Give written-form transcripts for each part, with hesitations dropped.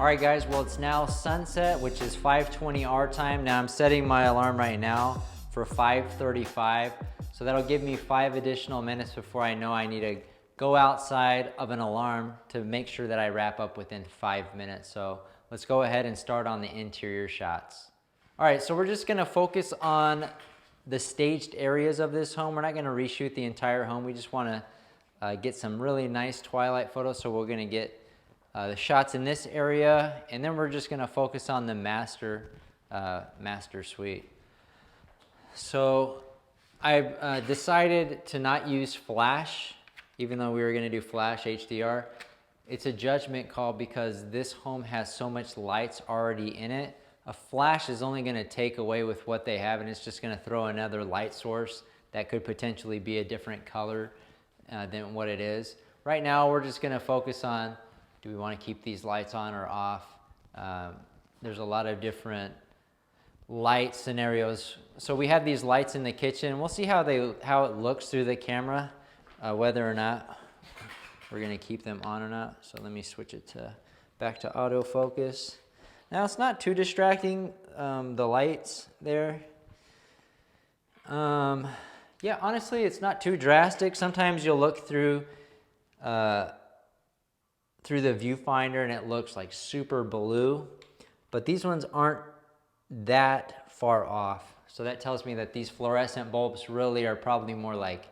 All right guys, well it's now sunset, which is 5:20 our time. Now I'm setting my alarm right now for 5:35. So that'll give me 5 additional minutes before I know I need to go outside of an alarm to make sure that I wrap up within 5 minutes. So let's go ahead and start on the interior shots. All right, so we're just gonna focus on the staged areas of this home. We're not gonna reshoot the entire home. We just wanna get some really nice twilight photos. So we're gonna get the shots in this area, and then we're just gonna focus on the master suite. So I've decided to not use flash, even though we were gonna do flash HDR. It's a judgment call because this home has so much lights already in it. A flash is only gonna take away with what they have, and it's just gonna throw another light source that could potentially be a different color than what it is. Right now, we're just gonna focus on, do we wanna keep these lights on or off? There's a lot of different light scenarios. So we have these lights in the kitchen. We'll see how it looks through the camera, whether or not we're gonna keep them on or not. So let me switch it back to autofocus. Now it's not too distracting, the lights there. Yeah, honestly, it's not too drastic. Sometimes you'll look through the viewfinder and it looks like super blue, but these ones aren't that far off. So that tells me that these fluorescent bulbs really are probably more like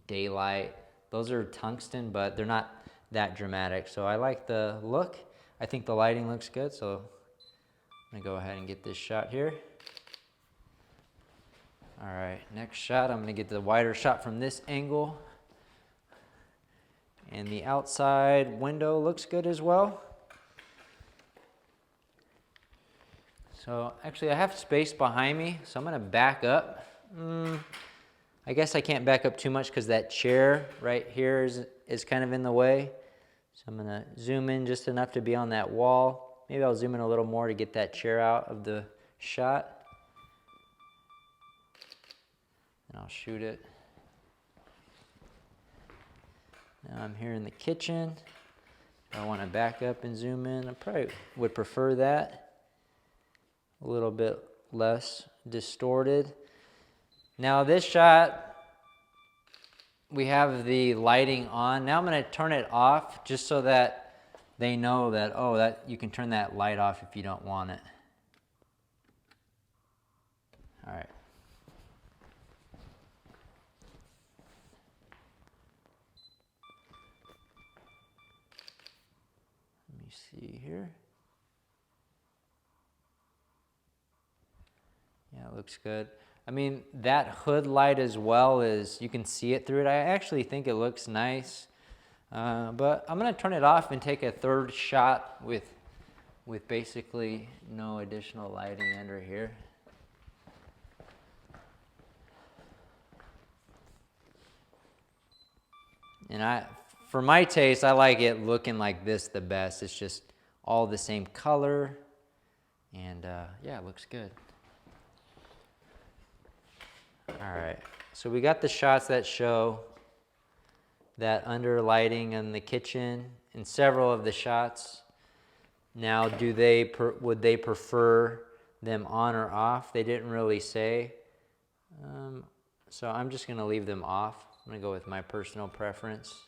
daylight. Those are tungsten, but they're not that dramatic. So I like the look. I think the lighting looks good, so I'm gonna go ahead and get this shot here. All right, next shot, I'm gonna get the wider shot from this angle. And the outside window looks good as well. So actually I have space behind me, so I'm gonna back up. I guess I can't back up too much because that chair right here is kind of in the way. So I'm gonna zoom in just enough to be on that wall. Maybe I'll zoom in a little more to get that chair out of the shot. And I'll shoot it. Now I'm here in the kitchen. I want to back up and zoom in. I probably would prefer that. A little bit less distorted. Now this shot, we have the lighting on. Now I'm going to turn it off just so that they know that, oh, that you can turn that light off if you don't want it. All right. See here. Yeah, it looks good. I mean, that hood light as well is, you can see it through it. I actually think it looks nice. But I'm gonna turn it off and take a third shot with basically no additional lighting under here. And for my taste, I like it looking like this the best. It's just all the same color, and yeah, it looks good. All right, so we got the shots that show that under lighting in the kitchen in several of the shots. Now, would they prefer them on or off? They didn't really say. So I'm just gonna leave them off. I'm gonna go with my personal preference.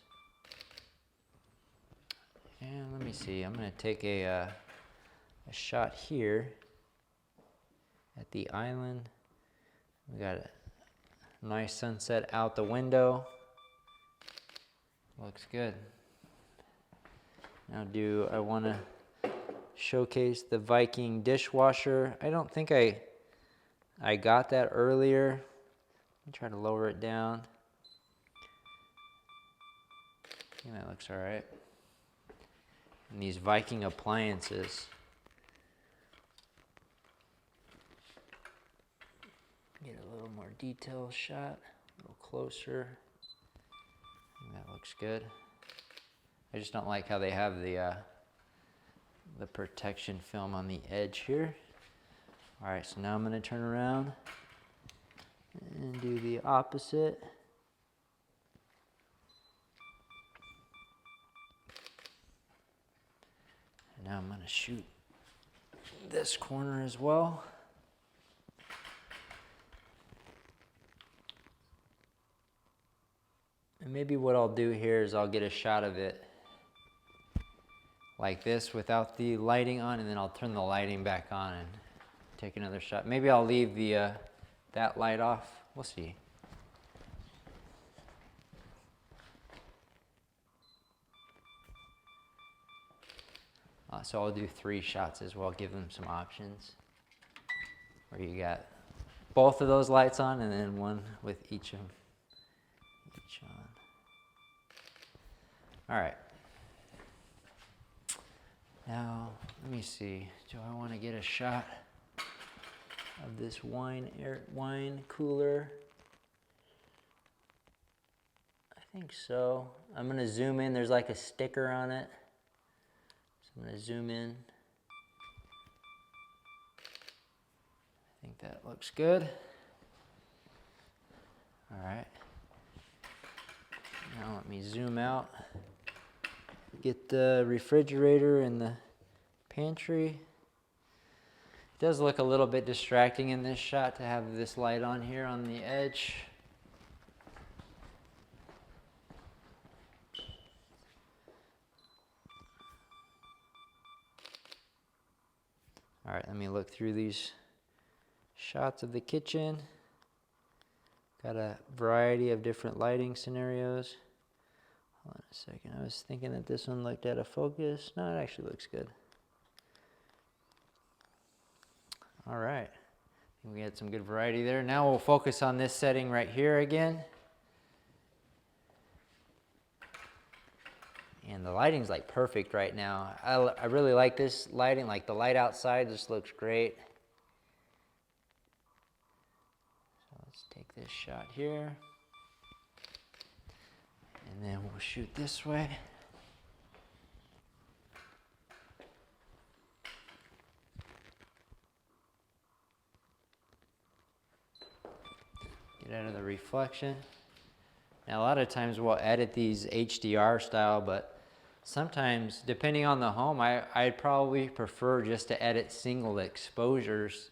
And let me see, I'm gonna take a shot here at the island. We got a nice sunset out the window. Looks good. Now I wanna showcase the Viking dishwasher. I don't think I got that earlier. Let me try to lower it down. I think that looks all right. And these Viking appliances. Get a little more detailed shot, a little closer. I think that looks good. I just don't like how they have the protection film on the edge here. All right, so now I'm gonna turn around and do the opposite. Now I'm gonna shoot this corner as well. And maybe what I'll do here is I'll get a shot of it like this without the lighting on, and then I'll turn the lighting back on and take another shot. Maybe I'll leave the that light off. We'll see. So I'll do 3 shots as well, give them some options. Where you got both of those lights on and then one with each on. All right. Now, let me see. Do I want to get a shot of this wine cooler? I think so. I'm going to zoom in. There's like a sticker on it. I'm going to zoom in. I think that looks good. All right. Now let me zoom out. Get the refrigerator and the pantry. It does look a little bit distracting in this shot to have this light on here on the edge. All right, let me look through these shots of the kitchen. Got a variety of different lighting scenarios. Hold on a second. I was thinking that this one looked out of focus. No, it actually looks good. All right. I think we had some good variety there. Now we'll focus on this setting right here again. And the lighting's like perfect right now. I really like this lighting. Like the light outside just looks great. So let's take this shot here. And then we'll shoot this way. Get out of the reflection. Now a lot of times we'll edit these HDR style, but sometimes, depending on the home, I'd probably prefer just to edit single exposures,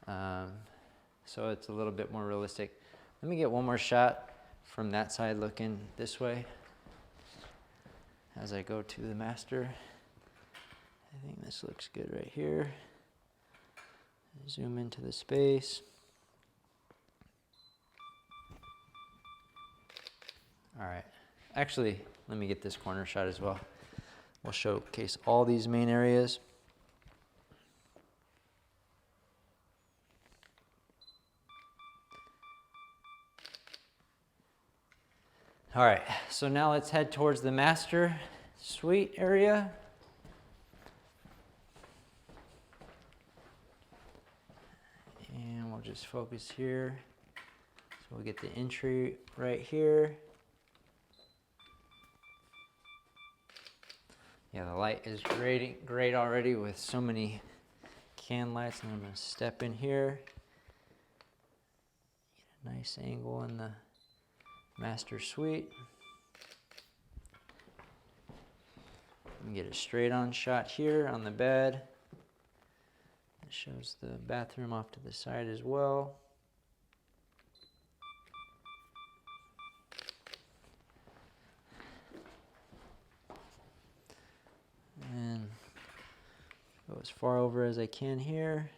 so it's a little bit more realistic. Let me get one more shot from that side looking this way as I go to the master. I think this looks good right here. Zoom into the space. All right, actually, let me get this corner shot as well. We'll showcase all these main areas. All right, so now let's head towards the master suite area. And we'll just focus here. So we'll get the entry right here. Yeah, the light is great already with so many can lights. And I'm going to step in here. Get a nice angle in the master suite. And get a straight on shot here on the bed. It shows the bathroom off to the side as well. And go as far over as I can here.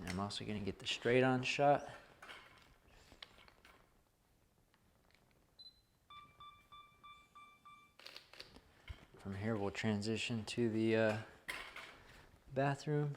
And I'm also going to get the straight on shot. From here we'll transition to the bathroom.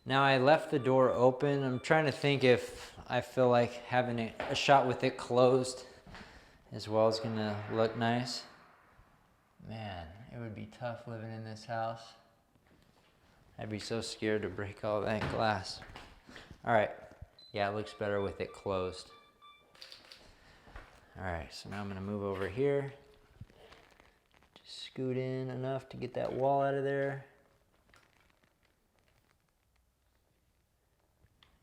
Now I left the door open. I'm trying to think if I feel like having a shot with it closed as well is gonna look nice. Man, it would be tough living in this house. I'd be so scared to break all that glass. All right, yeah, it looks better with it closed. All right, so now I'm gonna move over here. Just scoot in enough to get that wall out of there.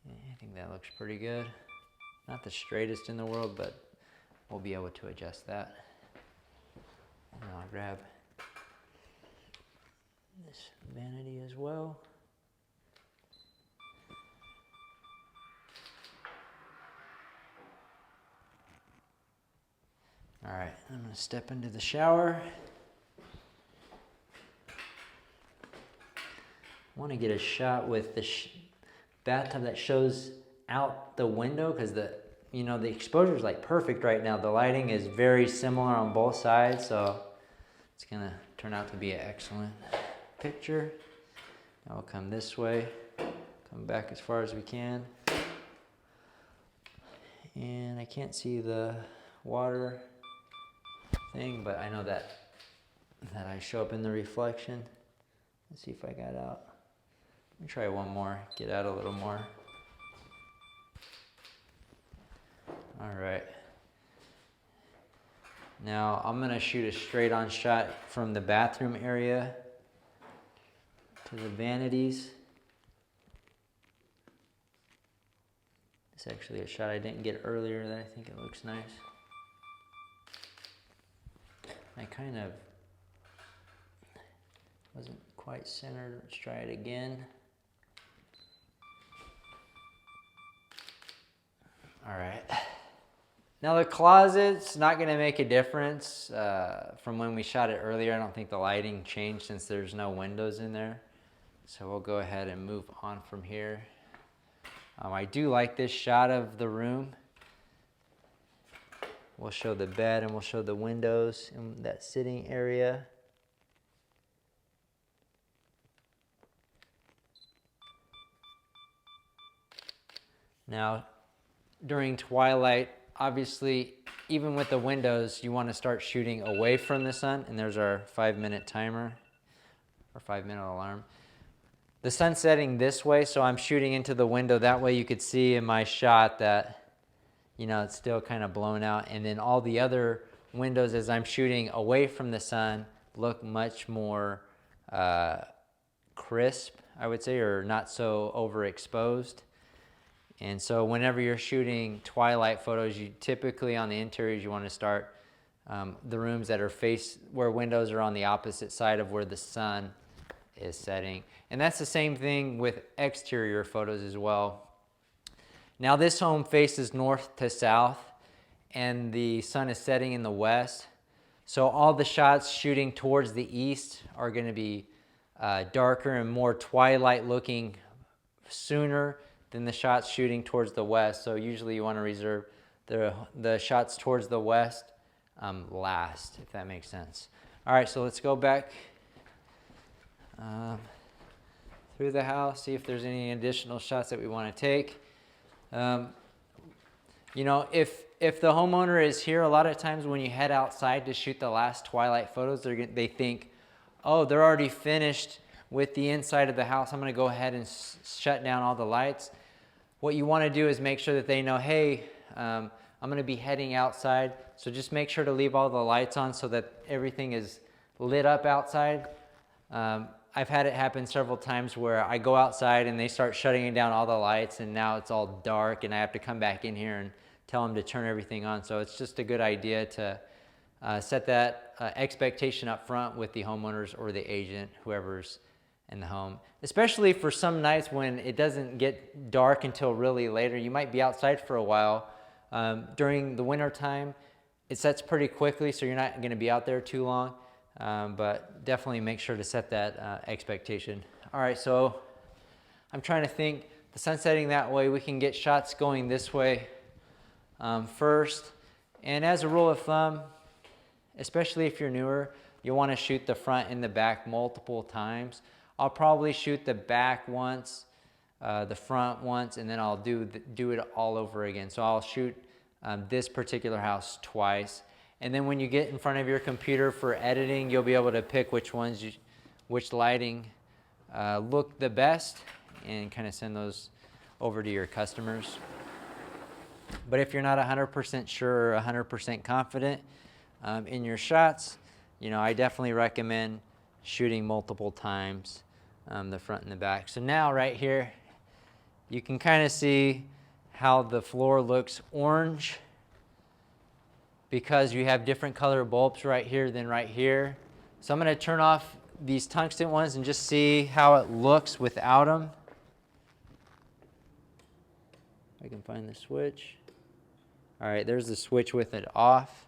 Yeah, I think that looks pretty good. Not the straightest in the world, but we'll be able to adjust that. And I'll grab this vanity as well. All right, I'm gonna step into the shower. I wanna get a shot with the bathtub that shows out the window, because the exposure is like perfect right now. The lighting is very similar on both sides, so it's gonna turn out to be an excellent picture. Now we'll come this way, come back as far as we can. And I can't see the water thing, but I know that I show up in the reflection. Let's see if I got out. Let me try one more, get out a little more. All right. Now I'm gonna shoot a straight on shot from the bathroom area to the vanities. It's actually a shot I didn't get earlier that I think it looks nice. I kind of wasn't quite centered. Let's try it again. All right. Now the closet's not gonna make a difference from when we shot it earlier. I don't think the lighting changed since there's no windows in there. So we'll go ahead and move on from here. I do like this shot of the room. We'll show the bed and we'll show the windows in that sitting area. Now, during twilight, obviously, even with the windows, you want to start shooting away from the sun, and there's our 5-minute timer, or 5-minute alarm. The sun's setting this way, so I'm shooting into the window. That way you could see in my shot that, it's still kind of blown out. And then all the other windows, as I'm shooting away from the sun, look much more crisp, I would say, or not so overexposed. And so whenever you're shooting twilight photos, you typically on the interiors, you want to start the rooms that are where windows are on the opposite side of where the sun is setting. And that's the same thing with exterior photos as well. Now this home faces north to south and the sun is setting in the west. So all the shots shooting towards the east are going to be darker and more twilight looking sooner than the shots shooting towards the west. So usually you want to reserve the shots towards the west last, if that makes sense. All right, so let's go back through the house, see if there's any additional shots that we want to take. If the homeowner is here, a lot of times when you head outside to shoot the last twilight photos, they think, oh, they're already finished with the inside of the house. I'm going to go ahead and shut down all the lights. What you want to do is make sure that they know, hey, I'm going to be heading outside. So just make sure to leave all the lights on so that everything is lit up outside. I've had it happen several times where I go outside and they start shutting down all the lights and now it's all dark and I have to come back in here and tell them to turn everything on. So it's just a good idea to set that expectation up front with the homeowners or the agent, whoever's in the home. Especially for some nights when it doesn't get dark until really later. You might be outside for a while. During the winter time, it sets pretty quickly, so you're not going to be out there too long. But definitely make sure to set that expectation. All right, so I'm trying to think. The sun's setting that way. We can get shots going this way first. And as a rule of thumb, especially if you're newer, you want to shoot the front and the back multiple times. I'll probably shoot the back once, the front once, and then I'll do it all over again. So I'll shoot this particular house twice. And then when you get in front of your computer for editing, you'll be able to pick which lighting look the best and kind of send those over to your customers. But if you're not 100% sure or 100% confident in your shots, you know, I definitely recommend shooting multiple times, the front and the back. So now right here, you can kind of see how the floor looks orange because you have different color bulbs right here than right here. So I'm going to turn off these tungsten ones and just see how it looks without them. I can find the switch. All right, there's the switch with it off.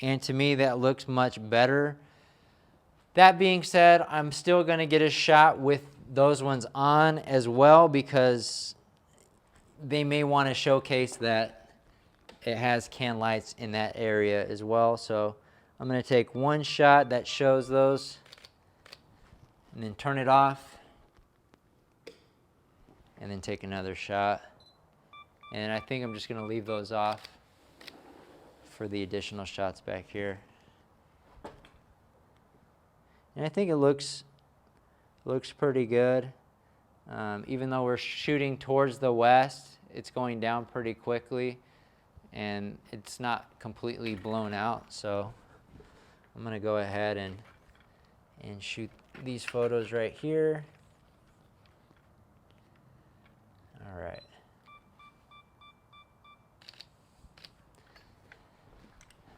And to me, that looks much better. That being said, I'm still going to get a shot with those ones on as well because they may want to showcase that it has can lights in that area as well. So I'm going to take one shot that shows those and then turn it off and then take another shot. And I think I'm just going to leave those off for the additional shots back here. And I think it looks pretty good. Even though we're shooting towards the west, it's going down pretty quickly and it's not completely blown out. So I'm going to go ahead and shoot these photos right here. All right.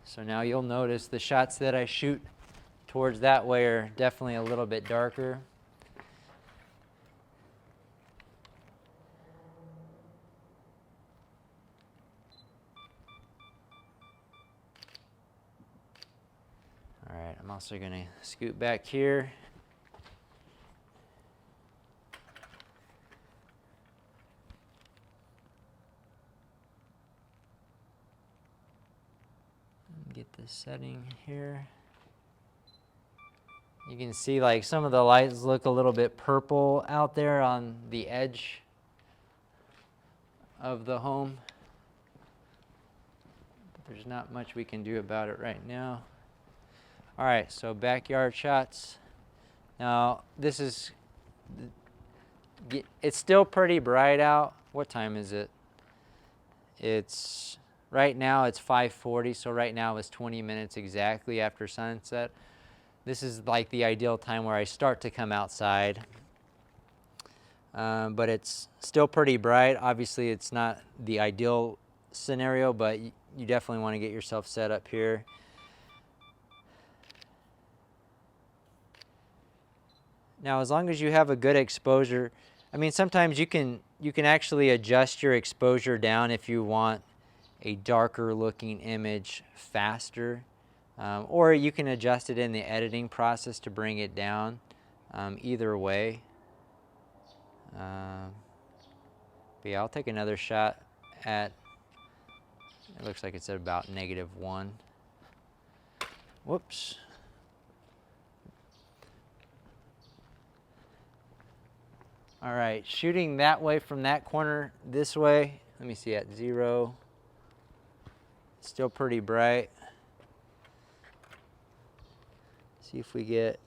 So now you'll notice the shots that I shoot towards that way are definitely a little bit darker. All right, I'm also going to scoot back here. Get the setting here. You can see like some of the lights look a little bit purple out there on the edge of the home. But there's not much we can do about it right now. All right, so backyard shots. Now this is, it's still pretty bright out. What time is it? It's right now it's 5:40, so right now it's 20 minutes exactly after sunset. This is like the ideal time where I start to come outside. But it's still pretty bright. Obviously it's not the ideal scenario, but you definitely want to get yourself set up here. Now as long as you have a good exposure, I mean sometimes you can actually adjust your exposure down if you want a darker looking image faster, or you can adjust it in the editing process to bring it down. Either way. But yeah, I'll take another shot at, it looks like it's at about -1. Whoops. All right, shooting that way from that corner this way. Let me see, at 0. Still pretty bright. See if we get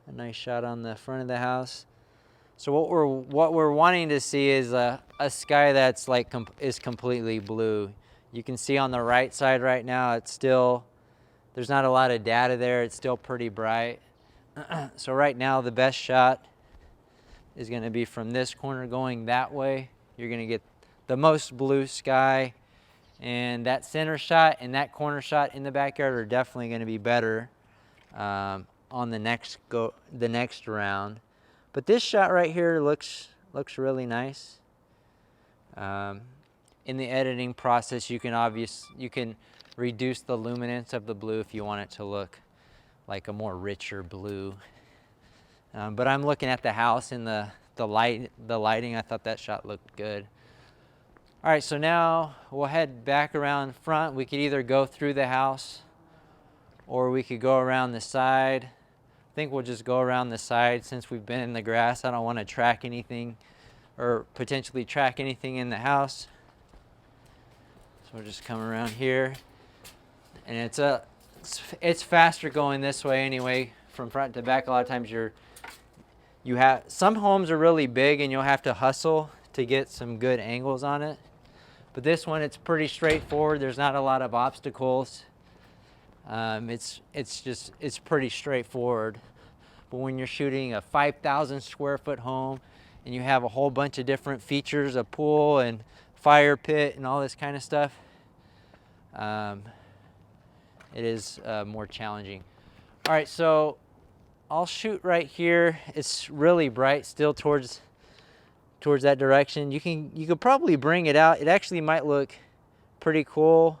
a nice shot on the front of the house. So what we're wanting to see is a sky that's like is completely blue. You can see on the right side right now, it's still, there's not a lot of data there. It's still pretty bright. So right now the best shot is going to be from this corner going that way. You're going to get the most blue sky, and that center shot and that corner shot in the backyard are definitely going to be better on the next round. But this shot right here looks really nice. In the editing process, you can reduce the luminance of the blue if you want it to look like a more richer blue. But I'm looking at the house and the lighting. I thought that shot looked good. All right, so now we'll head back around front. We could either go through the house or we could go around the side. I think we'll just go around the side since we've been in the grass. I don't want to track anything or potentially track anything in the house. So we'll just come around here. And it's faster going this way anyway from front to back. A lot of times you have, some homes are really big and you'll have to hustle to get some good angles on it. But this one, it's pretty straightforward. There's not a lot of obstacles. It's pretty straightforward. But when you're shooting a 5,000 square foot home and you have a whole bunch of different features, a pool and fire pit and all this kind of stuff, it is more challenging. All right, so I'll shoot right here. It's really bright still towards that direction. You could probably bring it out. It actually might look pretty cool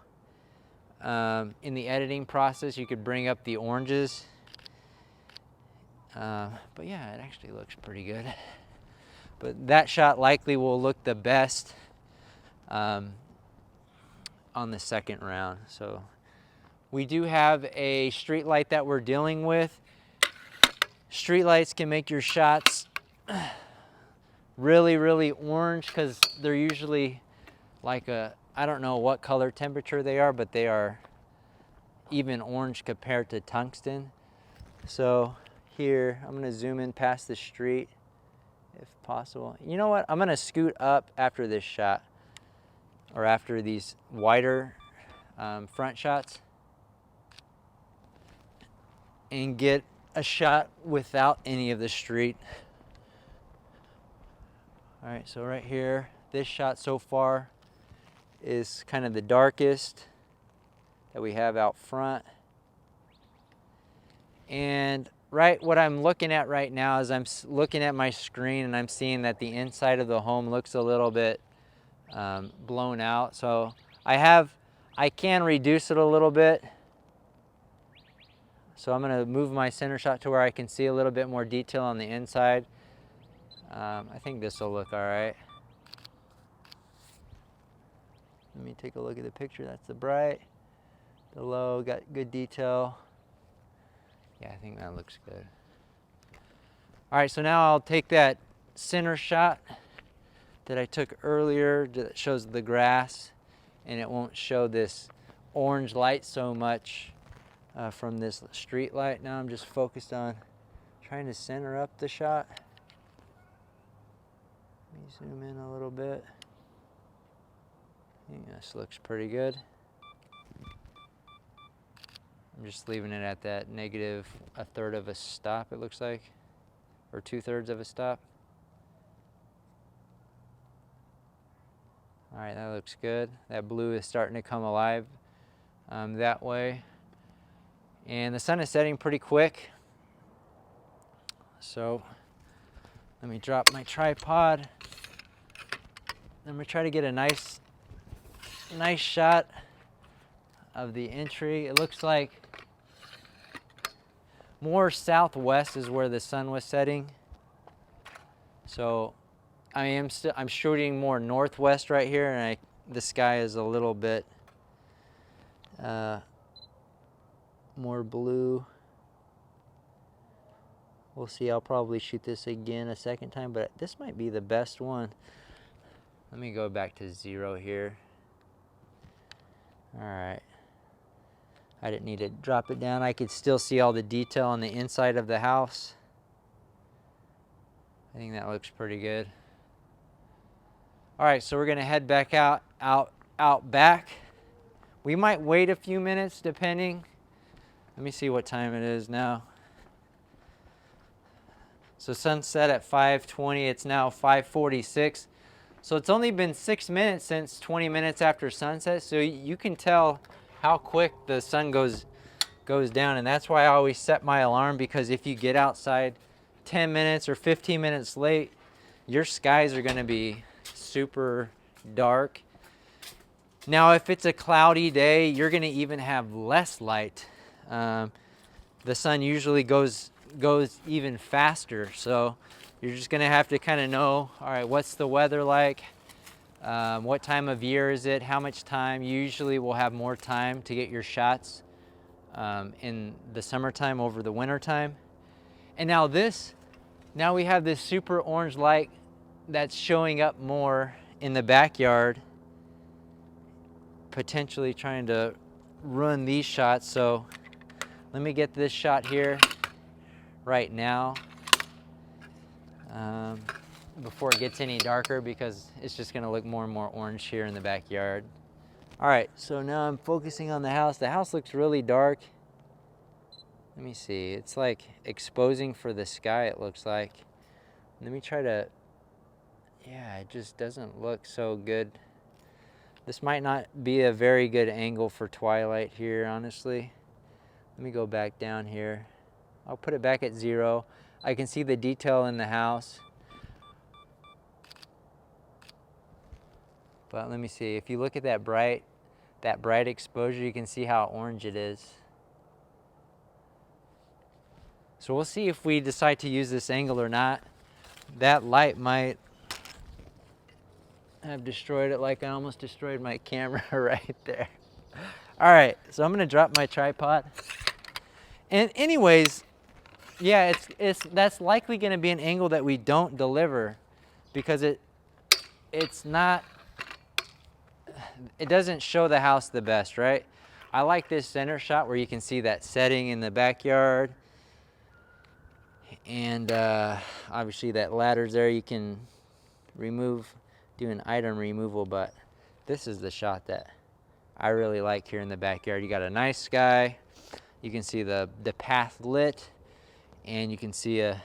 in the editing process. You could bring up the oranges. But yeah, it actually looks pretty good. But that shot likely will look the best on the second round. So we do have a street light that we're dealing with. Street lights can make your shots really, really orange because they're usually like I don't know what color temperature they are, but they are even orange compared to tungsten. So here, I'm gonna zoom in past the street if possible. You know what? I'm gonna scoot up after this shot, or after these wider front shots, and get a shot without any of the street. All right, so right here, this shot so far is kind of the darkest that we have out front. And what I'm looking at right now is I'm looking at my screen and I'm seeing that the inside of the home looks a little bit blown out. So I can reduce it a little bit. So I'm gonna move my center shot to where I can see a little bit more detail on the inside. I think this will look all right. Let me take a look at the picture. That's the bright, the low, got good detail. Yeah, I think that looks good. All right, so now I'll take that center shot that I took earlier that shows the grass, and it won't show this orange light so much from this street light. Now I'm just focused on trying to center up the shot. Let me zoom in a little bit. I think this looks pretty good. I'm just leaving it at that negative a third of a stop, it looks like, or 2/3 of a stop. All right, that looks good. That blue is starting to come alive that way. And the sun is setting pretty quick. So let me drop my tripod. I'm gonna try to get a nice shot of the entry. It looks like more southwest is where the sun was setting. So I'm shooting more northwest right here, and the sky is a little bit more blue. We'll see. I'll probably shoot this again a second time, but this might be the best one. Let me go back to 0 here. All right. I didn't need to drop it down. I could still see all the detail on the inside of the house. I think that looks pretty good. All right, so we're gonna head back out back. We might wait a few minutes depending. Let me see what time it is now. So sunset at 5:20, it's now 5:46. So it's only been 6 minutes since 20 minutes after sunset. So you can tell how quick the sun goes down, and that's why I always set my alarm, because if you get outside 10 minutes or 15 minutes late, your skies are gonna be super dark. Now, if it's a cloudy day, you're gonna even have less light. The sun usually goes even faster, so you're just gonna have to kind of know, all right, what's the weather like? What time of year is it? How much time? You usually will have more time to get your shots in the summertime over the wintertime. And now we have this super orange light that's showing up more in the backyard, potentially trying to ruin these shots. So let me get this shot here. right now before it gets any darker, because it's just gonna look more and more orange here in the backyard. All right, so now I'm focusing on the house. The house looks really dark. Let me see, it's like exposing for the sky, it looks like. Let me try to, yeah, it just doesn't look so good. This might not be a very good angle for Twilight here, honestly. Let me go back down here. I'll put it back at 0. I can see the detail in the house. But let me see, if you look at that bright exposure, you can see how orange it is. So we'll see if we decide to use this angle or not. That light might have destroyed it, like I almost destroyed my camera right there. All right, so I'm gonna drop my tripod. And anyways, yeah, that's likely gonna be an angle that we don't deliver, because it doesn't show the house the best, right? I like this center shot where you can see that setting in the backyard. And obviously that ladder's there, you can do an item removal, but this is the shot that I really like here in the backyard. You got a nice sky, you can see the path lit, and you can see it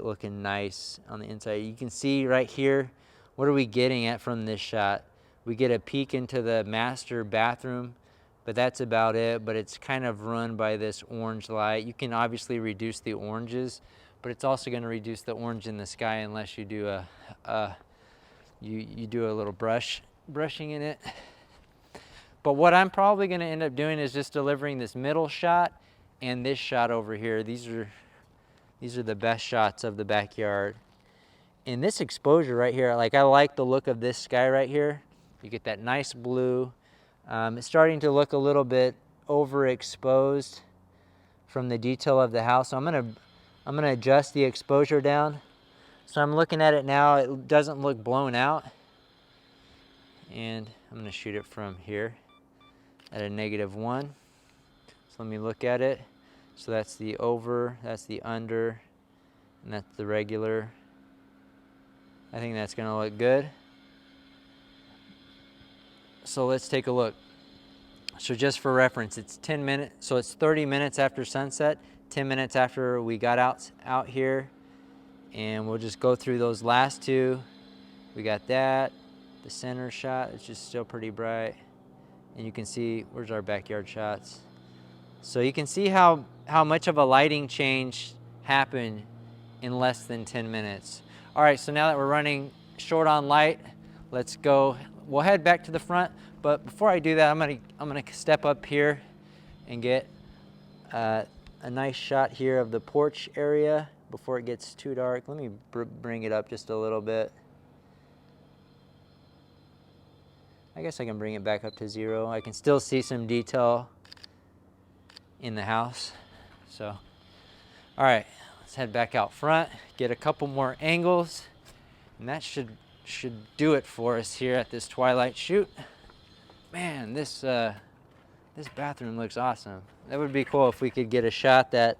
looking nice on the inside. You can see right here, what are we getting at from this shot? We get a peek into the master bathroom, but that's about it. But it's kind of run by this orange light. You can obviously reduce the oranges, but it's also going to reduce the orange in the sky unless you do you do a little brushing in it. But what I'm probably going to end up doing is just delivering this middle shot and this shot over here. These are the best shots of the backyard. And this exposure right here, like, I like the look of this sky right here. You get that nice blue. It's starting to look a little bit overexposed from the detail of the house. So I'm gonna adjust the exposure down. So I'm looking at it now, it doesn't look blown out. And I'm gonna shoot it from here at a -1. So let me look at it. So that's the over, that's the under, and that's the regular. I think that's gonna look good. So let's take a look. So just for reference, it's 10 minutes, so it's 30 minutes after sunset, 10 minutes after we got out here, and we'll just go through those last two. We got that, the center shot, it's just still pretty bright, and you can see, where's our backyard shots? So you can see how much of a lighting change happened in less than 10 minutes. All right, so now that we're running short on light, let's go. We'll head back to the front, but before I do that, I'm gonna step up here and get a nice shot here of the porch area before it gets too dark. Let me bring it up just a little bit. I guess I can bring it back up to 0. I can still see some detail in the house. So, all right, let's head back out front, get a couple more angles, and that should do it for us here at this Twilight shoot. Man, this bathroom looks awesome. That would be cool if we could get a shot that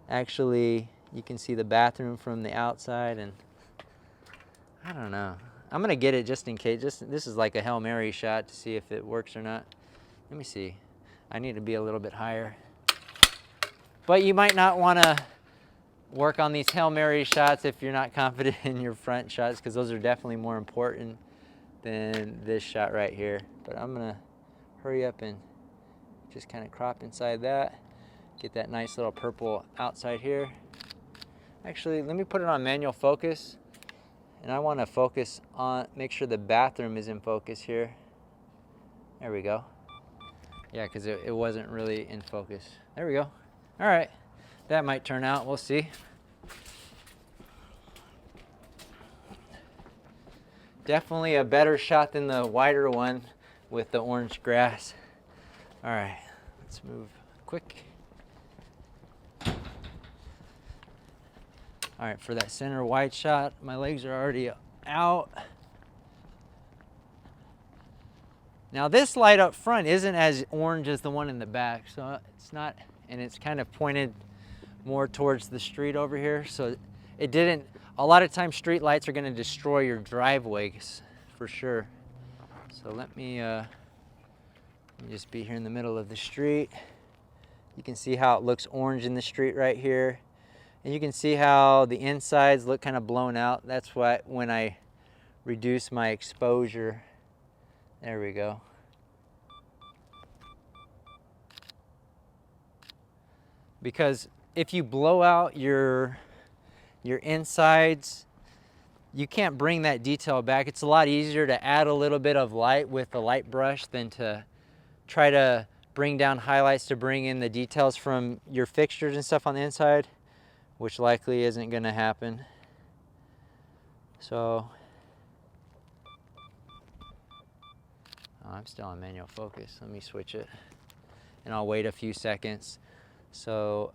actually you can see the bathroom from the outside, and I don't know. I'm gonna get it just in case. This is like a Hail Mary shot to see if it works or not. Let me see. I need to be a little bit higher. But you might not wanna work on these Hail Mary shots if you're not confident in your front shots, because those are definitely more important than this shot right here. But I'm gonna hurry up and just kind of crop inside that, get that nice little purple outside here. Actually, let me put it on manual focus, and I want to focus on, make sure the bathroom is in focus here. There we go. Yeah, because it wasn't really in focus. There we go. All right, that might turn out, we'll see. Definitely a better shot than the wider one with the orange grass. All right, let's move quick. All right, for that center wide shot, my legs are already out. Now this light up front isn't as orange as the one in the back, so it's not and it's kind of pointed more towards the street over here. So it didn't, a lot of times street lights are gonna destroy your driveways for sure. So let me just be here in the middle of the street. You can see how it looks orange in the street right here. And you can see how the insides look kind of blown out. That's why when I reduce my exposure, there we go. Because if you blow out your insides, you can't bring that detail back. It's a lot easier to add a little bit of light with a light brush than to try to bring down highlights to bring in the details from your fixtures and stuff on the inside, which likely isn't gonna happen. So, oh, I'm still on manual focus. Let me switch it and I'll wait a few seconds. So,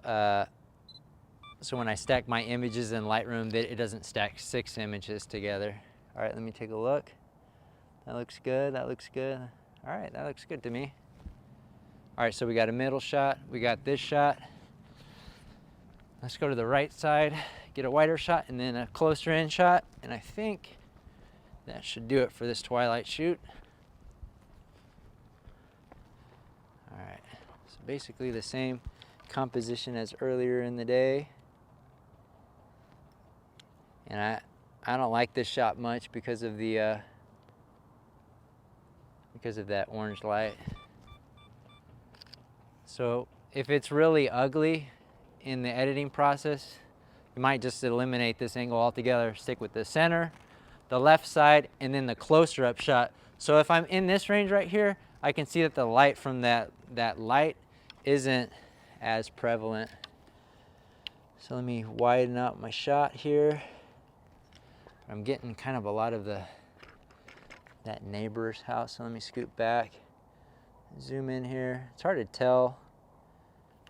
so when I stack my images in Lightroom, it doesn't stack 6 images together. All right, let me take a look. That looks good, that looks good. All right, that looks good to me. All right, so we got a middle shot, we got this shot. Let's go to the right side, get a wider shot, and then a closer in shot. And I think that should do it for this Twilight shoot. All right, so basically the same composition as earlier in the day. And I don't like this shot much because of the that orange light. So if it's really ugly in the editing process, you might just eliminate this angle altogether. Stick with the center, the left side, and then the closer up shot. So if I'm in this range right here, I can see that the light from that light isn't as prevalent. So let me widen out my shot here. I'm getting kind of a lot of that neighbor's house. So let me scoot back, zoom in here. It's hard to tell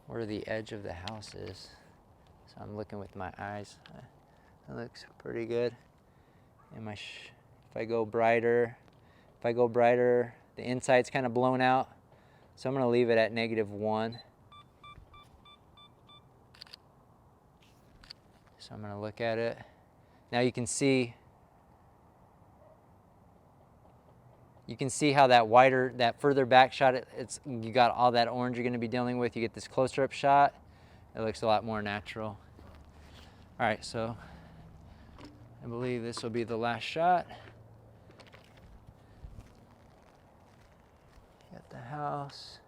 where the edge of the house is. So I'm looking with my eyes. That looks pretty good. And if I go brighter, the inside's kind of blown out. So I'm gonna leave it at -1. So I'm gonna look at it. Now you can see how that further back shot, you got all that orange you're gonna be dealing with. You get this closer up shot, it looks a lot more natural. All right, so I believe this will be the last shot. Got the house.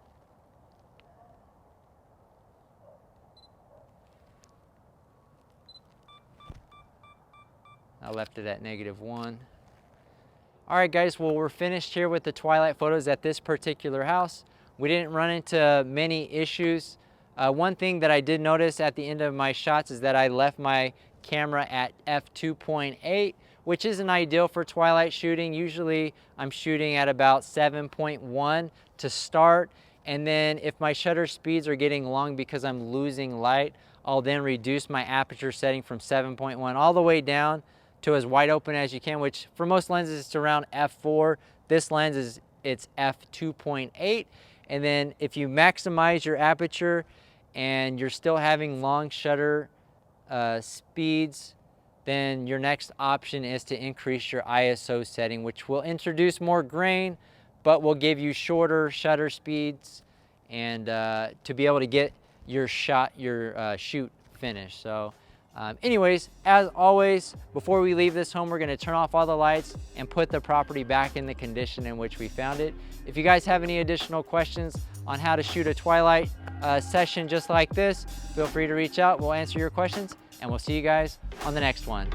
I left it at -1. All right, guys, well, we're finished here with the Twilight photos at this particular house. We didn't run into many issues. One thing that I did notice at the end of my shots is that I left my camera at f2.8, which isn't ideal for Twilight shooting. Usually I'm shooting at about 7.1 to start, and then if my shutter speeds are getting long because I'm losing light, I'll then reduce my aperture setting from 7.1 all the way down to as wide open as you can, which for most lenses it's around f4. This lens it's f2.8. And then if you maximize your aperture and you're still having long shutter speeds, then your next option is to increase your ISO setting, which will introduce more grain, but will give you shorter shutter speeds and to be able to get your shoot finished. So anyways, as always, before we leave this home, we're gonna turn off all the lights and put the property back in the condition in which we found it. If you guys have any additional questions on how to shoot a Twilight session just like this, feel free to reach out. We'll answer your questions, and we'll see you guys on the next one.